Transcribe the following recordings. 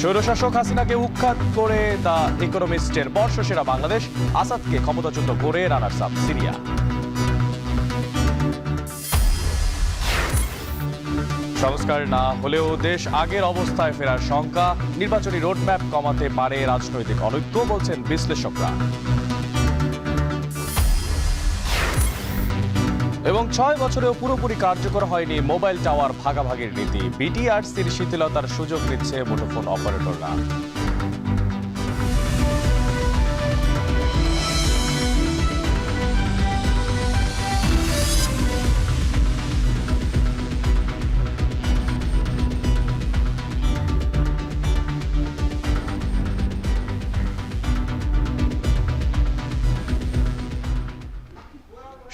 স্বৈরশাসক হাসিনাকে উৎখাত করে দ্য ইকোনমিস্টের বর্ষসেরা বাংলাদেশ, আসাদকে ক্ষমতাচ্যুত করে রানার্স আপ সিরিয়া। সংস্কার না হলেও দেশ আগের অবস্থায় ফেরার শঙ্কা, নির্বাচনী রোডম্যাপ কমাতে পারে রাজনৈতিক অনৈক্য, বলছেন বিশ্লেষকরা। এবং 6 বছরেও পুরোপুরি কার্যকর হয়নি মোবাইল টাওয়ার ভাগাভাগির নীতি, বিটিআরসির শিথিলতার সুযোগ নিচ্ছে মুঠোফোন অপারেটররা।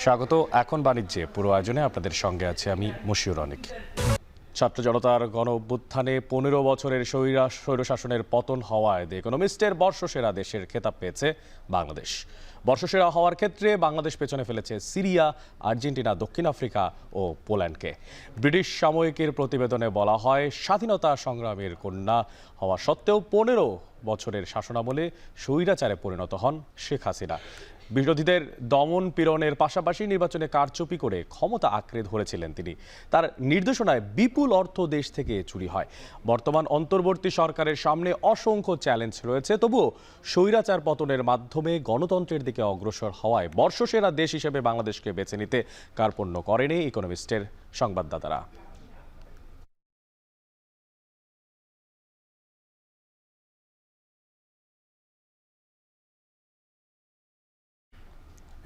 স্বাগত এখন বাণিজ্যে। পুরো আয়োজনে আপনাদের সঙ্গে আছে আমি মশিউর অনেক। ছাত্র জনতার গণ অভ্যুত্থানে 15 বছরের স্বৈরশাসনের পতন হওয়ায় দ্য ইকোনমিস্টের বর্ষসেরা দেশের খেতাব পেয়েছে বাংলাদেশ। বর্ষসেরা হওয়ার ক্ষেত্রে বাংলাদেশ পেছনে ফেলেছে সিরিয়া, আর্জেন্টিনা, দক্ষিণ আফ্রিকা ও পোল্যান্ডকে। ব্রিটিশ সাময়িকীর প্রতিবেদনে বলা হয়, স্বাধীনতা সংগ্রামের কন্যা হওয়া সত্ত্বেও 15 বছরের শাসনামলে স্বৈরাচারে পরিণত হন শেখ হাসিনা। বিরোধীদের দমন পীড়নের পাশাপাশি নির্বাচনে কারচুপি করে ক্ষমতা আঁকড়ে ধরেছিলেন তিনি। তার নির্দেশনায় বিপুল অর্থ দেশ থেকে চুরি হয়। বর্তমান অন্তর্বর্তী সরকারের সামনে অসংখ্য চ্যালেঞ্জ রয়েছে, তবুও স্বৈরাচার পতনের মাধ্যমে গণতন্ত্রের দিকে অগ্রসর হওয়ায় বর্ষসেরা দেশ হিসেবে বাংলাদেশকে বেছে নিতে কার্পণ্য করেনি ইকোনমিস্টের সংবাদদাতারা।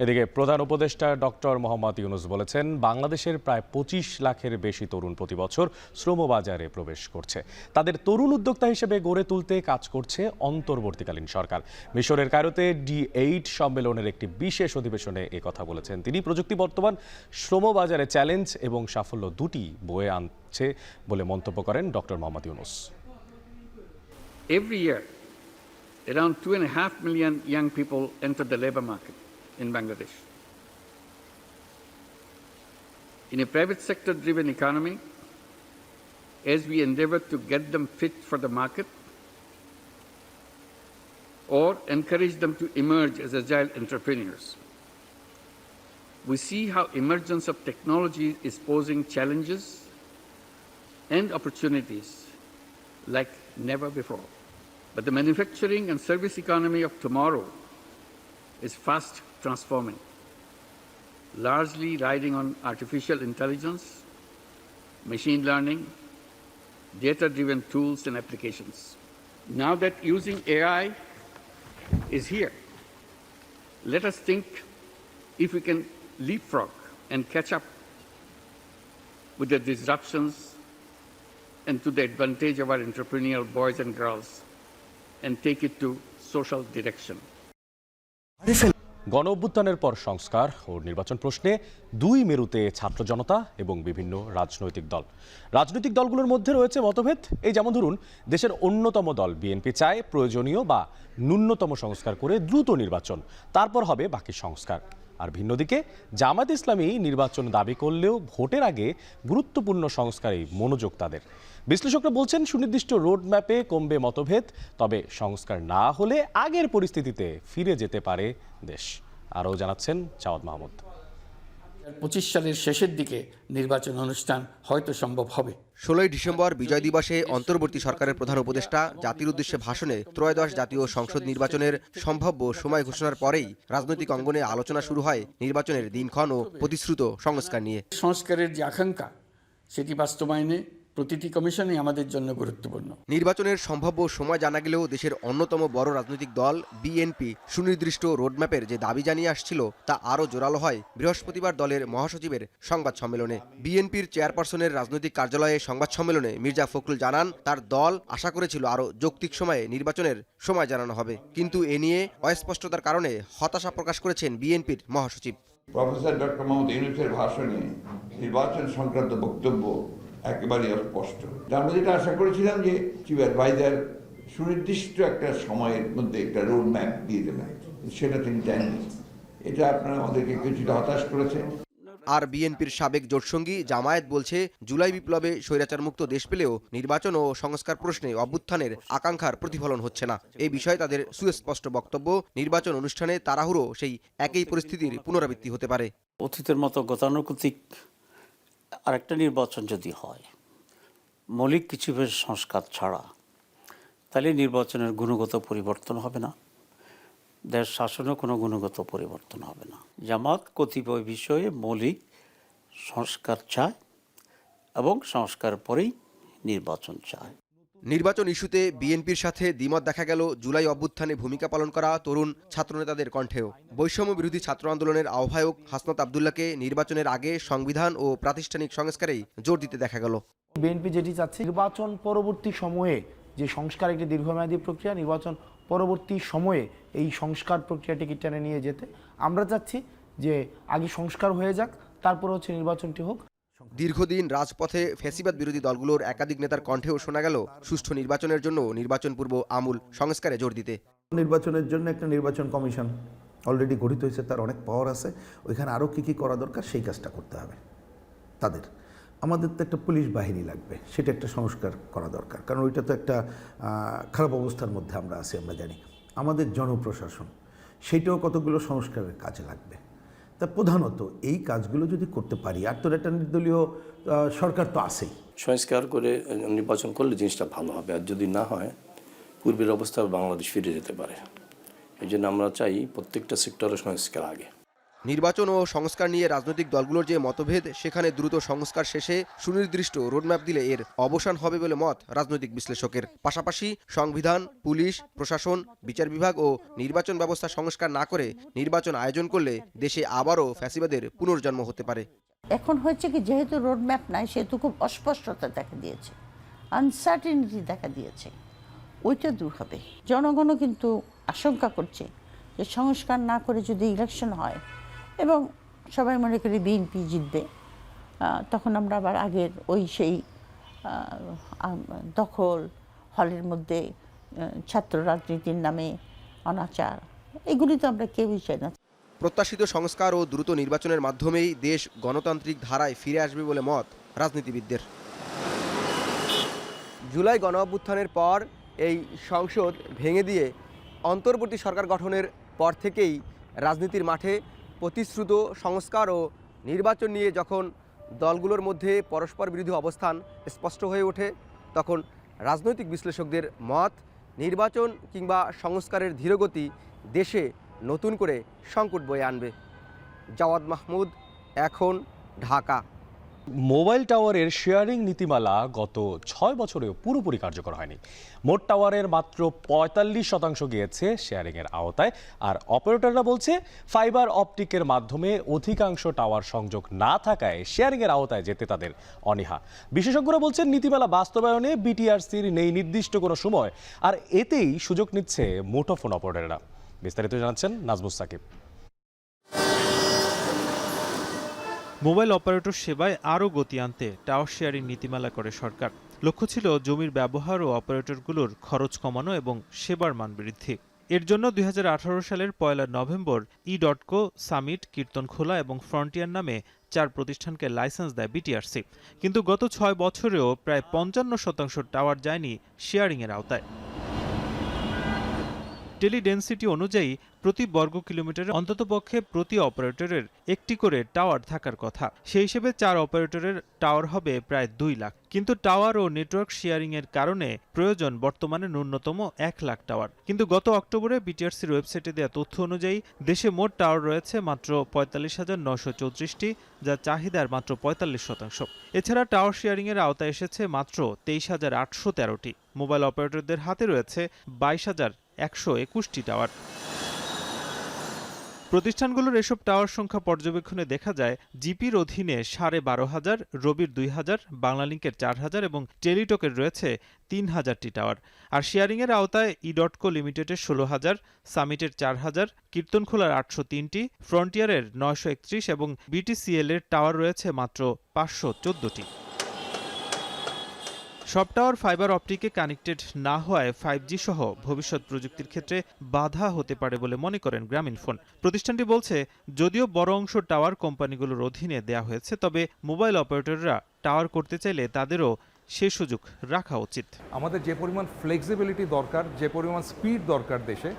এদিকে প্রধান উপদেষ্টা ডক্টর মোহাম্মদ ইউনুস বলেছেন, বাংলাদেশের প্রায় 25 লাখের বেশি তরুণ প্রতি বছর শ্রমবাজারে প্রবেশ করছে। তাদের তরুণ উদ্যোক্তা হিসেবে গড়ে তুলতে কাজ করছে অন্তর্বর্তীকালীন সরকার। মিশরের কায়রোতে D8 সম্মেলনের একটি বিশেষ অধিবেশনে কথা বলেছেন তিনি। প্রযুক্তি বর্তমান শ্রমবাজারে চ্যালেঞ্জ এবং সাফল্য দুটি বয়ে আনছে বলে মন্তব্য করেন doctor Mohammad Yunus. Every year, around 2.5 million young people enter the labor market in Bangladesh. In a private sector driven economy, as we endeavor to get them fit for the market or encourage them to emerge as agile entrepreneurs, we see how emergence of technology is posing challenges and opportunities like never before. But the manufacturing and service economy of tomorrow is fast transforming, largely riding on artificial intelligence, machine learning, data-driven tools and applications. Now that using AI is here, let us think if we can leapfrog and catch up with the disruptions and to the advantage of our entrepreneurial boys and girls and take it to social direction. গণ অভ্যুত্থানের পর সংস্কার ও নির্বাচন প্রশ্নে দুই মেরুতে ছাত্র জনতা এবং বিভিন্ন রাজনৈতিক দলগুলোর মধ্যে রয়েছে মতভেদ। এই যেমন ধরুন, দেশের অন্যতম দল বিএনপি চায় প্রয়োজনীয় বা ন্যূনতম সংস্কার করে দ্রুত নির্বাচন, তারপর হবে বাকি সংস্কার। আর ভিন্ন দিকে জামায়াত ইসলামী নির্বাচন দাবি করলেও ভোটের আগে গুরুত্বপূর্ণ সংস্কারেই মনোযোগ তাদের। বিশ্লেষকরা বলছেন, সুনির্দিষ্ট রোডম্যাপে কমবে মতভেদ, তবে সংস্কার না হলে আগের পরিস্থিতিতে ফিরে যেতে পারে দেশ। আরও জানাচ্ছেন চাওয়াত মাহমুদ। 25 সালের শেষের দিকে নির্বাচন অনুষ্ঠান হয়তো সম্ভব হবে। 16 ডিসেম্বর বিজয় দিবসে অন্তর্বর্তী সরকারের প্রধান উপদেষ্টা জাতির উদ্দেশ্যে ভাষণে ত্রয়োদশ জাতীয় সংসদ নির্বাচনের সম্ভাব্য সময় ঘোষণার পরেই রাজনৈতিক অঙ্গনে আলোচনা শুরু হয় নির্বাচনের দিনক্ষণ ও প্রতিশ্রুত সংস্কার নিয়ে। সংস্কারের যে আকাঙ্ক্ষা, সেটি বাস্তবায়নে প্রতিটি কমিশনই আমাদের জন্য গুরুত্বপূর্ণ। নির্বাচনের সম্ভাব্য সময় জানা গেলেও দেশের অন্যতম বড় রাজনৈতিক দল বিএনপি সুনির্দিষ্ট রোডম্যাপের যে দাবি জানিয়ে আসছিল তা আরও জোরালো হয় বৃহস্পতিবার দলের মহাসচিবের সংবাদ সম্মেলনে। বিএনপির চেয়ারপারসনের রাজনৈতিক কার্যালয়ে সংবাদ সম্মেলনে মির্জা ফখরুল জানান, তার দল আশা করেছিল আরও যৌক্তিক সময়ে নির্বাচনের সময় জানানো হবে, কিন্তু এ নিয়ে অস্পষ্টতার কারণে হতাশা প্রকাশ করেছেন বিএনপির মহাসচিব। প্রফেসর ডক্টর মোহাম্মদ ইউনূসের ভাষণে নির্বাচন সংক্রান্ত বক্তব্য একেবারে স্পষ্ট। আমরা যেটা আশা করেছিলাম যে চিফ অ্যাডভাইজার সুনির্দিষ্ট একটা সময়ের মধ্যে একটা রোড ম্যাপ দিয়ে দেবেন, সেটা তিনি দেননি। এটা আপনারা আমাদেরকে কিছুটা হতাশ করেছে। আর বিএনপির সাবেক জোটসঙ্গী জামায়াত বলছে জুলাই বিপ্লবে স্বৈরাচারমুক্ত দেশ পেলেও নির্বাচন ও সংস্কার প্রশ্নে অভ্যুত্থানের আকাঙ্ক্ষার প্রতিফলন হচ্ছে না। এই বিষয়ে তাদের সুস্পষ্ট বক্তব্য, নির্বাচন অনুষ্ঠানে তাড়াহুড়ো সেই একই পরিস্থিতির পুনরাবৃত্তি হতে পারে। অতীতের মতো গতানুগতিক আরেকটা নির্বাচন যদি হয় মৌলিক কিছু সংস্কার ছাড়া, তাহলে নির্বাচনের গুণগত পরিবর্তন হবে না, দেশ শাসনেও কোনো গুণগত পরিবর্তন হবে না। জামাত কতিপয় বিষয়ে মৌলিক সংস্কার চায় এবং সংস্কার পরেই নির্বাচন চায়। নির্বাচন ইস্যুতে বিএনপির সাথে দ্বিমত দেখা গেল জুলাই অভ্যুত্থানে ভূমিকা পালন করা তরুণ ছাত্রনেতাদের কণ্ঠেও। বৈষম্য বিরোধী ছাত্র আন্দোলনের আহ্বায়ক হাসনাত আবদুল্লাহকে নির্বাচনের আগে সংবিধান ও প্রাতিষ্ঠানিক সংস্কারেই জোর দিতে দেখা গেল। বিএনপি যেটি চাচ্ছে নির্বাচন পরবর্তী সময়ে যে সংস্কার একটি দীর্ঘমেয়াদী প্রক্রিয়া, নির্বাচন পরবর্তী সময়ে এই সংস্কার প্রক্রিয়াটিকে টেনে নিয়ে যেতে আমরা চাচ্ছি যে আগে সংস্কার হয়ে যাক, তারপর হচ্ছে নির্বাচনটি হোক। দীর্ঘদিন রাজপথে ফ্যাসিবাদ বিরোধী দলগুলোর একাধিক নেতার কণ্ঠেও শোনা গেল সুষ্ঠু নির্বাচনের জন্য নির্বাচন পূর্ব আমূল সংস্কারে জোর দিতে। নির্বাচনের জন্য একটা নির্বাচন কমিশন অলরেডি গঠিত হয়েছে, তার অনেক পাওয়ার আছে, ওইখানে আরও কী করা দরকার সেই কাজটা করতে হবে তাদের। আমাদের তো একটা পুলিশ বাহিনী লাগবে, সেটা একটা সংস্কার করা দরকার, কারণ ওইটা তো একটা খারাপ অবস্থার মধ্যে আমরা আছি, আমরা জানি। আমাদের জনপ্রশাসন, সেইটাও কতগুলো সংস্কারের কাজে লাগবে। তা প্রধানত এই কাজগুলো যদি করতে পারি, আর তোর একটা নির্দলীয় সরকার তো আছেই, সংস্কার করে নির্বাচন করলে জিনিসটা ভালো হবে। আর যদি না হয় পূর্বের অবস্থা বাংলাদেশ ফিরে যেতে পারে। এই জন্য আমরা চাই প্রত্যেকটা সেক্টরে সংস্কার আগে। নির্বাচন ও সংস্কার নিয়ে রাজনৈতিক দলগুলোর যে মতভেদ, সেখানে দ্রুত সংস্কার শেষে সুনির্দিষ্ট রোডম্যাপ দিলে এর অবসান হবে বলে মত রাজনৈতিক বিশ্লেষকের। পাশাপাশি সংবিধান, পুলিশ, প্রশাসন, বিচার বিভাগ ও নির্বাচন ব্যবস্থা সংস্কার না করে নির্বাচন আয়োজন করলে দেশে আবারও ফ্যাসিবাদের পুনর্জন্ম হতে পারে। এখন হচ্ছে কি, যেহেতু রোডম্যাপ নাই, সেহেতু খুব অস্পষ্টতা দেখা দিয়েছে, আনসার্টেনিটি দেখা দিয়েছে, ওইটা দূর হবে। জনগণও কিন্তু আশঙ্কা করছে যে সংস্কার না করে যদি ইলেকশন হয় এবং সবাই মনে করি বিএনপি জিতবে, তখন আমরা আবার আগের ওই সেই দখল, হলের মধ্যে ছাত্র রাজনীতির নামে অনাচার, এগুলি তো আমরা কেউই চাই না। প্রত্যাশিত সংস্কার ও দ্রুত নির্বাচনের মাধ্যমেই দেশ গণতান্ত্রিক ধারায় ফিরে আসবে বলে মত রাজনীতিবিদদের। জুলাই গণ অভ্যুত্থানের পর এই সংসদ ভেঙে দিয়ে অন্তর্বর্তী সরকার গঠনের পর থেকেই রাজনীতির মাঠে প্রতিশ্রুত সংস্কার ও নির্বাচন নিয়ে যখন দলগুলোর মধ্যে পরস্পর বিরোধী অবস্থান স্পষ্ট হয়ে ওঠে, তখন রাজনৈতিক বিশ্লেষকদের মত, নির্বাচন কিংবা সংস্কারের ধীরগতি দেশে নতুন করে সংকট বয়ে আনবে। জাওয়াদ মাহমুদ, এখন, ঢাকা। মোবাইল টাওয়ারের শেয়ারিং নীতিমালা গত 6 বছরেও পুরোপুরি কার্যকর হয়নি। মোট টাওয়ারের মাত্র 45% গিয়েছে শেয়ারিংয়ের আওতায়, আর অপারেটররা বলছে ফাইবার অপটিকের মাধ্যমে অধিকাংশ টাওয়ার সংযোগ না থাকায় শেয়ারিংয়ের আওতায় যেতে তাদের অনীহা। বিশেষজ্ঞরা বলছেন নীতিমালা বাস্তবায়নে বিটিআরসির নেই নির্দিষ্ট কোনো সময়, আর এতেই সুযোগ নিচ্ছে মুঠোফোন অপারেটররা। বিস্তারিত জানাচ্ছেন নাজমুস সাকিব। মোবাইল অপারেটর সেবায় আরও গতি আনতে টাওয়ার শেয়ারিং নীতিমালা করে সরকার। লক্ষ্য ছিল জমির ব্যবহার ও অপারেটরগুলোর খরচ কমানো এবং সেবার মান বৃদ্ধি। এর জন্য 2018 সালের 1 নভেম্বর ই.কো, সামিট, কীর্তনখোলা এবং ফ্রন্টিয়ার নামে 4 প্রতিষ্ঠানকে লাইসেন্স দেয় বিটিআরসি। কিন্তু গত 6 বছরেও প্রায় 55% টাওয়ার যায়নি শেয়ারিংয়ের আওতায়। টেলিডেন্সিটি অনুযায়ী প্রতি বর্গ কিলোমিটারে অন্ততপক্ষে প্রতি অপারেটরের একটি করে টাওয়ার থাকার কথা। সেই হিসেবে 4 অপারেটরের টাওয়ার হবে প্রায় 2 লাখ। কিন্তু টাওয়ার ও নেটওয়ার্ক শেয়ারিংয়ের কারণে প্রয়োজন বর্তমানে ন্যূনতম 1 লাখ টাওয়ার। কিন্তু গত অক্টোবরে বিটিআরসির ওয়েবসাইটে দেওয়া তথ্য অনুযায়ী দেশে মোট টাওয়ার রয়েছে মাত্র 45,934টি, যা চাহিদার মাত্র 45%। এছাড়া টাওয়ার শেয়ারিংয়ের আওতায় এসেছে মাত্র 23,813টি। মোবাইল অপারেটরদের হাতে রয়েছে 22,121টি টাওয়ার। প্রতিষ্ঠানগুলোর এসব টাওয়ার সংখ্যা পর্যবেক্ষণে দেখা যায় জিপির অধীনে 12,500, রবির 2,000, বাংলালিংকের 4,000 এবং টেলিটকের রয়েছে 3,000টি টাওয়ার। আর শেয়ারিংয়ের আওতায় ই.কো লিমিটেডের 16,000, সামিটের 4,000, কীর্তনখোলার 803টি, ফ্রন্টিয়ারের 931 এবং বিটিসিএল এর টাওয়ার রয়েছে মাত্র 514টি। সব টাওয়ার ফাইবার অপটিকে কানেক্টেড না হওয়ায় 5G সহ ভবিষ্যৎ প্রযুক্তির ক্ষেত্রে বাধা হতে পারে বলে মনে করেন গ্রামীণফোন। প্রতিষ্ঠানটি বলছে, যদিও বড় অংশ টাওয়ার কোম্পানিগুলোর অধীনে দেয়া হয়েছে, তবে মোবাইল অপারেটররা টাওয়ার করতে চাইলে তাদেরও সে সুযোগ রাখা উচিত। আমাদের যে পরিমাণ ফ্লেক্সিবিলিটি দরকার, যে পরিমাণ স্পিড দরকার দেশে,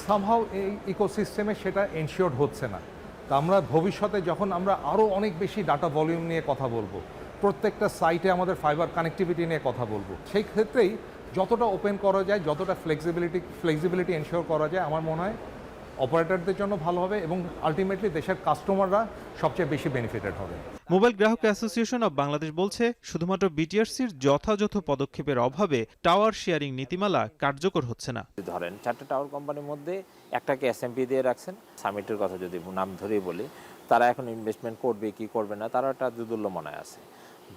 সামহাও এই ইকোসিস্টেমে সেটা এনশিওর্ড হচ্ছে না। তা আমরা ভবিষ্যতে যখন আমরা আরও অনেক বেশি ডাটা ভলিউম নিয়ে কথা বলবো, প্রত্যেকটা সাইটে আমাদের ফাইবার কানেক্টিভিটি নিয়ে কথা বলবো, সেই ক্ষেত্রেই যতটা ওপেন করা যায়, যতটা ফ্লেক্সিবিলিটি এনশিওর করা যায়, আমার মনে হয় অপারেটরদের জন্য ভালো হবে এবং আলটিমেটলি দেশের কাস্টমাররা সবচেয়ে বেশি বেনিফিটেড হবে। মোবাইল গ্রাহক অ্যাসোসিয়েশন অব বাংলাদেশ বলছে, শুধুমাত্র বিটিআরসির যথাযথ পদক্ষেপের অভাবে টাওয়ার শেয়ারিং নীতিমালা কার্যকর হচ্ছে না। ধরেন 4টা টাওয়ার কোম্পানির মধ্যে একটাকে এসএমপি দিয়ে রাখছেন। সামিটের কথা যদি নাম ধরেই বলি, তারা এখন ইনভেস্টমেন্ট করবে কি করবে না, তারা একটা দুদুল্যমনায় আছে।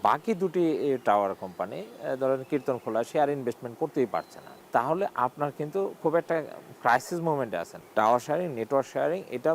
বাকি দুটি টাওয়ার কোম্পানি ধরেন কীর্তনখোলা, সে আর ইনভেস্টমেন্ট করতেই পারছে না। তাহলে আপনার কিন্তু খুব একটা ক্রাইসিস মোমেন্টে আছেন। টাওয়ার শেয়ারিং, নেটওয়ার্ক শেয়ারিং, এটা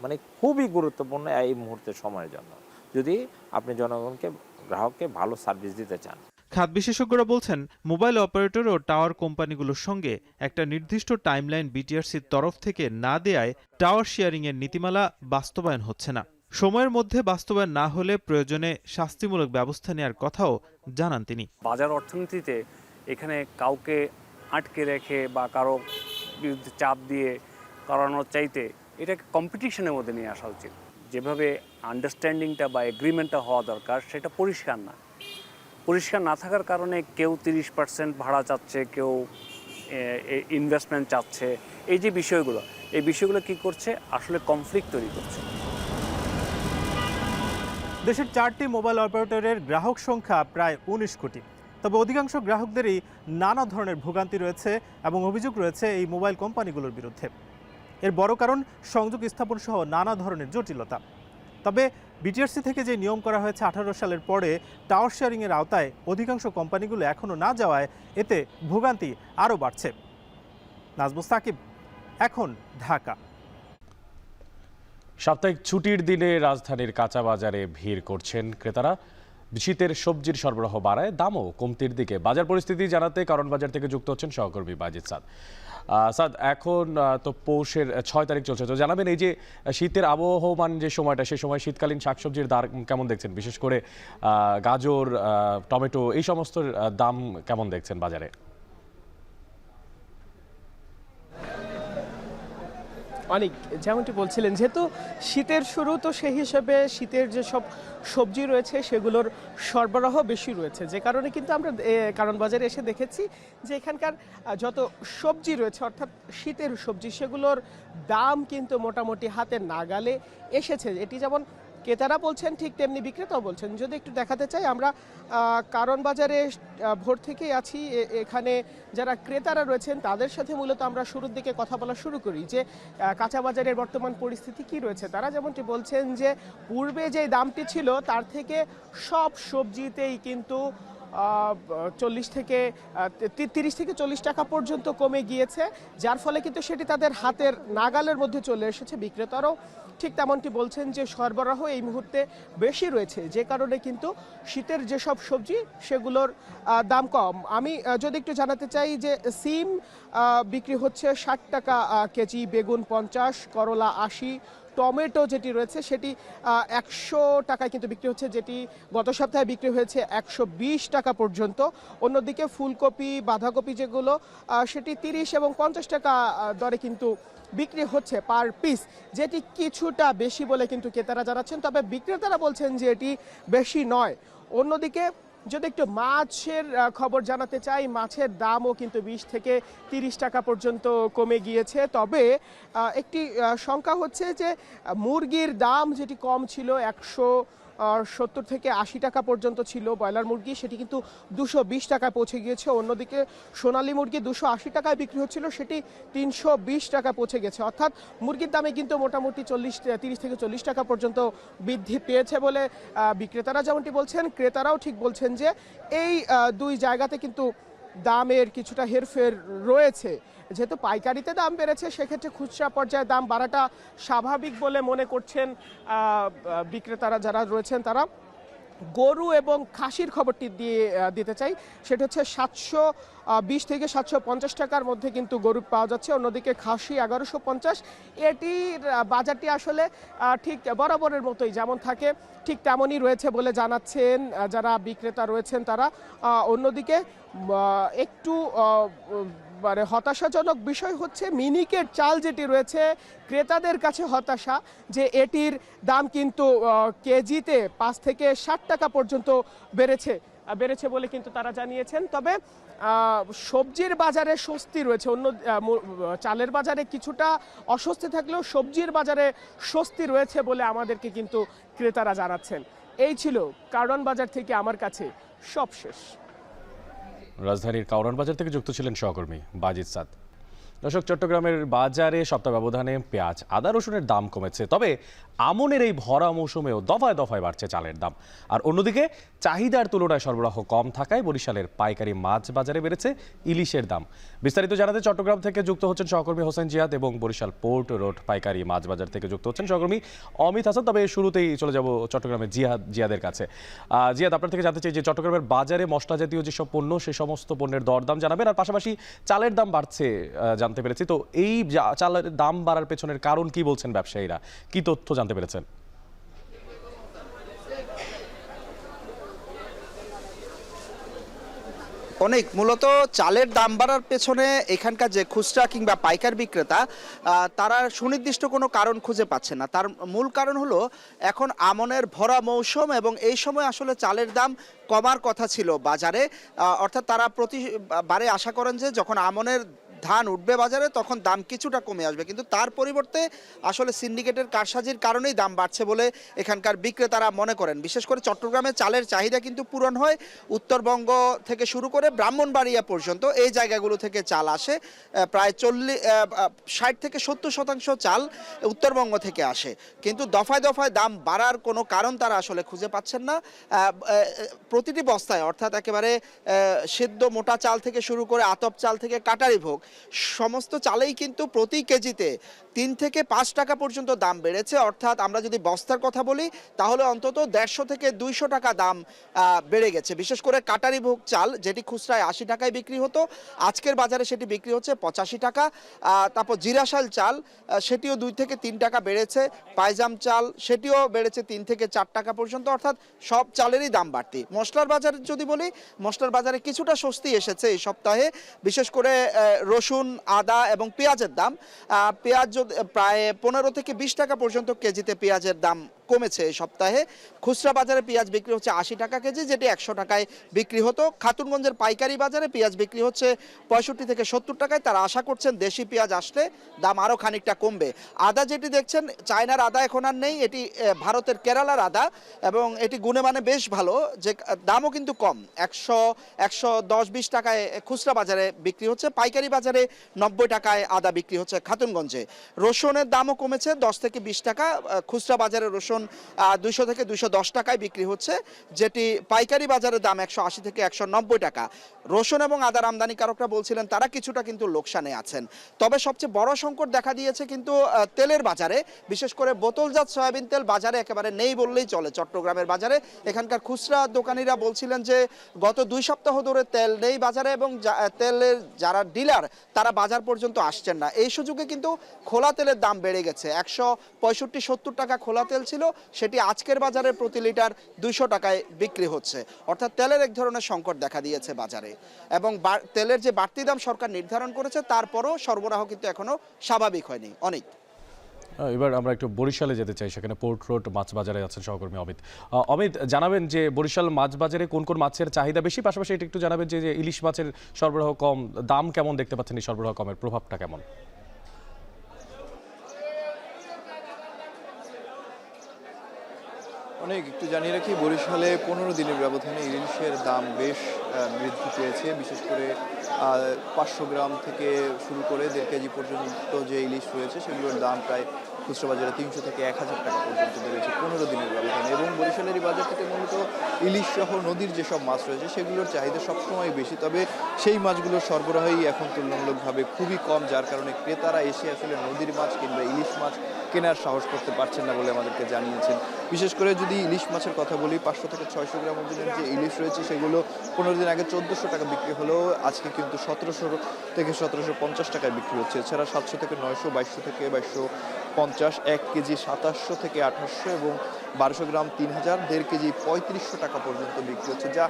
মানে খুবই গুরুত্বপূর্ণ এই মুহূর্তের সময়ের জন্য, যদি আপনি জনগণকে, গ্রাহককে ভালো সার্ভিস দিতে চান। খাত বিশেষজ্ঞরা বলছেন, মোবাইল অপারেটর ও টাওয়ার কোম্পানিগুলোর সঙ্গে একটা নির্দিষ্ট টাইমলাইন বিটিআরসির তরফ থেকে না দেয়ায় টাওয়ার শেয়ারিং এর নীতিমালা বাস্তবায়ন হচ্ছে না। সময়ের মধ্যে বাস্তবায়ন না হলে প্রয়োজনে শাস্তিমূলক ব্যবস্থা নেওয়ার কথাও জানান তিনি। বাজার অর্থনীতিতে এখানে কাউকে আটকে রেখে বা কারো বিরুদ্ধে চাপ দিয়ে করানোর চাইতে এটাকে কম্পিটিশনের মধ্যে নিয়ে আসা উচিত। যেভাবে আন্ডারস্ট্যান্ডিংটা বা এগ্রিমেন্টটা হওয়া দরকার, সেটা পরিষ্কার না। পরিষ্কার না থাকার কারণে কেউ 30% ভাড়া চাচ্ছে, কেউ ইনভেস্টমেন্ট চাচ্ছে। এই যে বিষয়গুলো, এই বিষয়গুলো কি করছে, আসলে কনফ্লিক্ট তৈরি করছে। দেশের 4টি মোবাইল অপারেটরের গ্রাহক সংখ্যা প্রায় 19 কোটি। তবে অধিকাংশ গ্রাহকদেরই নানা ধরনের ভোগান্তি রয়েছে এবং অভিযোগ রয়েছে এই মোবাইল কোম্পানিগুলোর বিরুদ্ধে। এর বড় কারণ সংযোগ স্থাপন সহ নানা ধরনের জটিলতা। তবে বিটিআরসি থেকে যে নিয়ম করা হয়েছে 18 সালের পরে টাওয়ার শেয়ারিংয়ের আওতায় অধিকাংশ কোম্পানিগুলো এখনও না যাওয়ায় এতে ভোগান্তি আরও বাড়ছে। নাজমুস সাকিব, এখন, ঢাকা। সাপ্তাহিক ছুটির দিনে রাজধানীর কাঁচা বাজারে ভিড় করছেন ক্রেতারা। শীতের সবজির সরবরাহ বাড়ায়, দামও কমতির দিকে। বাজার পরিস্থিতি জানাতে কারণ বাজার থেকে যুক্ত হচ্ছেন সহকর্মী বাজিদ সাদ। সাদ, এখন তো পৌষের 6 তারিখ চলছে, তো জানাবেন এই যে শীতের আবহমান যে সময়টা, সেই সময় শীতকালীন শাকসবজির দাম কেমন দেখছেন? বিশেষ করে গাজর, টমেটো, এই সমস্ত দাম কেমন দেখছেন বাজারে? অনেক, যেমনটি বলছিলেন, যেহেতু শীতের শুরু, তো সেই হিসেবে শীতের যেসব সবজি রয়েছে সেগুলোর সরবরাহ বেশি রয়েছে, যে কারণে কিন্তু আমরা কারণ বাজারে এসে দেখেছি যে এখানকার যত সবজি রয়েছে, অর্থাৎ শীতের সবজি, সেগুলোর দাম কিন্তু মোটামুটি হাতের নাগালে এসেছে। এটি যেমন ক্রেতারা বলছেন, ঠিক তেমনি বিক্রেতাও বলছেন। যদি একটু দেখাতে চাই, আমরা কারণ বাজারে ভোর থেকেই আছি। এখানে যারা ক্রেতারা রয়েছেন তাদের সাথে মূলত আমরা শুরুর দিকে কথা বলা শুরু করি যে কাঁচা বাজারের বর্তমান পরিস্থিতি কি রয়েছে। তারা যেমনটি বলছেন যে পূর্বে যে দামটি ছিল তার থেকে সব সবজিতেই কিন্তু 30 থেকে 40 টাকা পর্যন্ত কমে গিয়েছে, যার ফলে কিন্তু সেটি তাদের হাতের নাগালের মধ্যে চলে এসেছে। বিক্রেতারাও ঠিক তেমনটি বলছেন যে সরবরাহ এই মুহূর্তে বেশি রয়েছে, যে কারণে কিন্তু শীতের যেসব সবজি সেগুলোর দাম কম। আমি যদি একটু জানাতে চাই যে সিম বিক্রি হচ্ছে 60 টাকা কেজি, বেগুন 50, করলা 80, টমেটো যেটি রয়েছে সেটি 100 টাকায় কিন্তু বিক্রি হচ্ছে, যেটি গত সপ্তাহে বিক্রি হয়েছে 120 টাকা পর্যন্ত। অন্যদিকে ফুলকপি, বাঁধাকপি যেগুলো, সেটি 30 এবং 50 টাকা দরে কিন্তু বিক্রি হচ্ছে পার পিস, যেটি কিছুটা বেশি বলে কিন্তু ক্রেতারা জানাচ্ছেন। তবে বিক্রেতারা বলছেন যে এটি বেশি নয়। অন্যদিকে যদি একটু মাছের খবর জানাতে চাই, মাছের দামও কিন্তু 20 থেকে 30 টাকা পর্যন্ত কমে গিয়েছে। তবে একটি সংখ্যা হচ্ছে যে মুরগির দাম যেটি কম ছিল, 170 থেকে 80 টাকা পর্যন্ত ছিল ব্রয়লার মুরগি, সেটি কিন্তু 220 টাকায় পৌঁছে গিয়েছে। অন্যদিকে সোনালী মুরগি 280 টাকায় বিক্রি হচ্ছিল, সেটি 320 টাকা পৌঁছে গেছে। অর্থাৎ মুরগির দামে কিন্তু মোটামুটি 30 থেকে 40 টাকা পর্যন্ত বৃদ্ধি পেয়েছে বলে বিক্রেতারা যেমনটি বলছেন, ক্রেতারাও ঠিক বলছেন যে এই দুই জায়গাতে কিন্তু দামের কিছুটা হেরফের রয়েছে। যেহেতু পাইকারিতে দাম বেড়েছে, সেক্ষেত্রে খুচরা পর্যায়ে দাম বাড়াটা স্বাভাবিক বলে মনে করছেন বিক্রেতারা যারা রয়েছেন তারা। গরু এবং খাসির খবরটি দিতে চাই। সেটা হচ্ছে 720 থেকে 750 টাকার মধ্যে কিন্তু গরু পাওয়া যাচ্ছে, অন্যদিকে খাসি 1150। এটির বাজারটি আসলে ঠিক বরাবরের মতোই যেমন থাকে ঠিক তেমনই রয়েছে বলে জানাচ্ছেন যারা বিক্রেতা রয়েছেন তারা। অন্যদিকে একটু মানে হতাশাজনক বিষয় হচ্ছে মিনিকেট চাল যেটি রয়েছে ক্রেতাদের কাছে হতাশা যে এটির দাম কিন্তু কেজিতে 5 থেকে 60 টাকা পর্যন্ত বেড়েছে বলে কিন্তু তারা জানিয়েছেন। তবে সবজির বাজারে স্বস্তি রয়েছে, অন্য চালের বাজারে কিছুটা অস্বস্তি থাকলেও সবজির বাজারে স্বস্তি রয়েছে বলে আমাদেরকে কিন্তু ক্রেতারা জানাচ্ছেন। এই ছিল কারওয়ান বাজার থেকে আমার কাছে সব শেষ। রাজধানীর কারওয়ান বাজার থেকে যুক্ত ছিলেন সহকর্মী বাজিদ সাদ। দর্শক, চট্টগ্রামের বাজারে সপ্তাহ ব্যবধানে পেঁয়াজ, আদা, রসুনের দাম কমেছে, তবে আমনের এই ভরা মৌসুমেও দফায় দফায় বাড়ছে চালের দাম। আর অন্যদিকে চাহিদার তুলনায় সরবরাহ কম থাকায় বরিশালের পাইকারি মাছ বাজারে বেড়েছে ইলিশের দাম। বিস্তারিত জানাতে চট্টগ্রাম থেকে যুক্ত হচ্ছেন সহকর্মী হোসেন জিয়াদ এবং বরিশাল পোর্ট রোড পাইকারি মাছ বাজার থেকে যুক্ত হচ্ছেন সহকর্মী অমিত হাসান। তবে শুরুতেই চলে যাব চট্টগ্রামের জিয়াদের কাছে। জিয়াদ, আপনার থেকে জানতে চাই যে চট্টগ্রামের বাজারে মশলা জাতীয় যেসব পণ্য সে সমস্ত পণ্যের দরদাম জানাবেন, আর পাশাপাশি চালের দাম বাড়ছে জানতে পেরেছি, তো এই চালের দাম বাড়ার পেছনের কারণ কি বলছেন ব্যবসায়ীরা, কি তথ্য জানতে পেরেছেন? অনেক মূলত চালের দাম বাড়ার পেছনে এখানকার যে খুচরা কিংবা পাইকার বিক্রেতা তারা সুনির্দিষ্ট কোনো কারণ খুঁজে পাচ্ছে না। তার মূল কারণ হলো এখন আমনের ভরা মৌসুম এবং এই সময় আসলে চালের দাম কমার কথা ছিল বাজারে, অর্থাৎ তারা প্রতিবারে আশা করেন যে যখন আমনের ধান উঠবে বাজারে তখন দাম কিছুটা কমে আসবে, কিন্তু তার পরিবর্তে আসলে সিন্ডিকেটের কারসাজির কারণেই দাম বাড়ছে বলে এখানকার বিক্রেতারা মনে করেন। বিশেষ করে চট্টগ্রামে চালের চাহিদা কিন্তু পূরণ হয়, উত্তরবঙ্গ থেকে শুরু করে ব্রাহ্মণবাড়িয়া পর্যন্ত এই জায়গাগুলো থেকে চাল আসে। প্রায় 60 থেকে 70% চাল উত্তরবঙ্গ থেকে আসে, কিন্তু দফায় দফায় দাম বাড়ার কোনো কারণ তারা আসলে খুঁজে পাচ্ছেন না। প্রতিটি বস্তায়, অর্থাৎ একেবারে সেদ্ধ মোটা চাল থেকে শুরু করে আতপ চাল থেকে কাটারি ভোগ, সমস্ত চালেই কিন্তু প্রতি কেজিতে 3 থেকে 5 টাকা পর্যন্ত দাম বেড়েছে। অর্থাৎ আমরা যদি বস্তার কথা বলি তাহলে অন্তত 150 থেকে 200 টাকা দাম বেড়ে গেছে। বিশেষ করে কাটারি ভোগ চাল যেটি খুচরায় 80 টাকায় বিক্রি হতো, আজকের বাজারে সেটি বিক্রি হচ্ছে 85 টাকা। তারপর জিরাশাল চাল সেটিও 2 থেকে 3 টাকা বেড়েছে, পাইজাম চাল সেটিও বেড়েছে 3 থেকে 4 টাকা পর্যন্ত, অর্থাৎ সব চালেরই দাম বাড়তি। মশলার বাজারে যদি বলি, মশলার বাজারে কিছুটা স্বস্তি এসেছে এই সপ্তাহে। বিশেষ করে রসুন, আদা এবং পেঁয়াজের দাম, পেঁয়াজ প্রায় 15 থেকে 20 টাকা পর্যন্ত কেজিতে পেঁয়াজের দাম কমেছে এই সপ্তাহে। খুচরা বাজারে পেঁয়াজ বিক্রি হচ্ছে 80 টাকা কেজি, যেটি 100 টাকায় বিক্রি হতো। খাতুনগঞ্জের পাইকারি বাজারে পেঁয়াজ বিক্রি হচ্ছে 65 থেকে 70 টাকায়। তারা আশা করছেন দেশি পেঁয়াজ আসলে দাম আরও খানিকটা কমবে। আদা যেটি দেখছেন, চায়নার আদা এখন আর নেই, এটি ভারতের কেরালার আদা এবং এটি গুণে মানে বেশ ভালো, যে দামও কিন্তু কম, 110-120 টাকায় খুচরা বাজারে বিক্রি হচ্ছে। পাইকারি বাজারে 90 টাকায় আদা বিক্রি হচ্ছে খাতুনগঞ্জে। রসুনের দামও কমেছে 10 থেকে 20 টাকা, খুচরা বাজারে রসুন 200 থেকে 210 টাকায় বিক্রি হচ্ছে, যেটি পাইকারি বাজারের দাম 180 থেকে 190 টাকা। রসুন এবং আদার আমদানিকারকরা বলছিলেন তারা কিছুটা কিন্তু লোকসানে আছেন। তবে সবচেয়ে বড় সংকট দেখা দিয়েছে কিন্তু তেলের বাজারে, বিশেষ করে বোতলজাত সয়াবিন তেল বাজারে একেবারে নেই বললেই চলে। চট্টগ্রামের বাজারে এখানকার খুচরা দোকানিরা বলছিলেন যে গত 2 সপ্তাহ ধরে তেল নেই বাজারে এবং তেলের যারা ডিলার তারা বাজার পর্যন্ত আসছেন না। এই সুযোগে কিন্তু খোলা তেলের দাম বেড়ে গেছে। 165-70 টাকা খোলা তেল ছিল, সেটি আজকের বাজারে প্রতি লিটার 200 টাকায় বিক্রি হচ্ছে। অর্থাৎ তেলের এক ধরনের সংকট দেখা দিয়েছে বাজারে এবং তেলের যে বাড়তি দাম সরকার নির্ধারণ করেছে তারপরও সরবরাহ কিন্তু এখনো স্বাভাবিক হয়নি। অনেক এবার আমরা একটু বরিশালে যেতে চাই, সেখানে পোর্ট রোড মাছ বাজারে আছেন সহকর্মী অমিত। অমিত, জানাবেন যে বরিশাল মাছ বাজারে কোন কোন মাছের চাহিদা বেশি, পাশাপাশি এটা একটু জানাবেন যে ইলিশ মাছের সরবরাহ কম, দাম কেমন দেখতে পাচ্ছেন, এই সরবরাহ কমের প্রভাবটা কেমন? অনেক একটু জানিয়ে রাখি, বরিশালে 15 দিনের ব্যবধানে ইলিশের দাম বেশ বৃদ্ধি পেয়েছে। বিশেষ করে 500 গ্রাম থেকে শুরু করে 1.5 কেজি পর্যন্ত যে ইলিশ রয়েছে সেগুলোর দাম প্রায় খুচরা বাজারে 300 থেকে 1000 টাকা পর্যন্ত বেড়েছে 15 দিনের ব্যবধানে। এবং বরিশালের এই বাজারটিতে মূলত ইলিশ সহ নদীর যেসব মাছ রয়েছে সেগুলোর চাহিদা সবসময় বেশি, তবে সেই মাছগুলোর সরবরাহই এখন তুলনামূলকভাবে খুবই কম, যার কারণে ক্রেতারা এসে আসলে নদীর মাছ কিংবা ইলিশ মাছ কেনার সাহস করতে পারছেন না বলে আমাদেরকে জানিয়েছেন। বিশেষ করে যদি ইলিশ মাছের কথা বলি, 500 থেকে 600 গ্রাম ওজনের যে ইলিশ রয়েছে সেগুলো 15 দিন আগে 1400 টাকা বিক্রি হলেও আজকে কিন্তু 1700 থেকে 1750 টাকায় বিক্রি হচ্ছে। এছাড়া 700 থেকে 900, 2200 থেকে 2250, 1 কেজি 2700 থেকে 2800 এবং 1200 গ্রাম 3000, 1.5 কেজি 3500 টাকা পর্যন্ত বিক্রি হচ্ছে, যা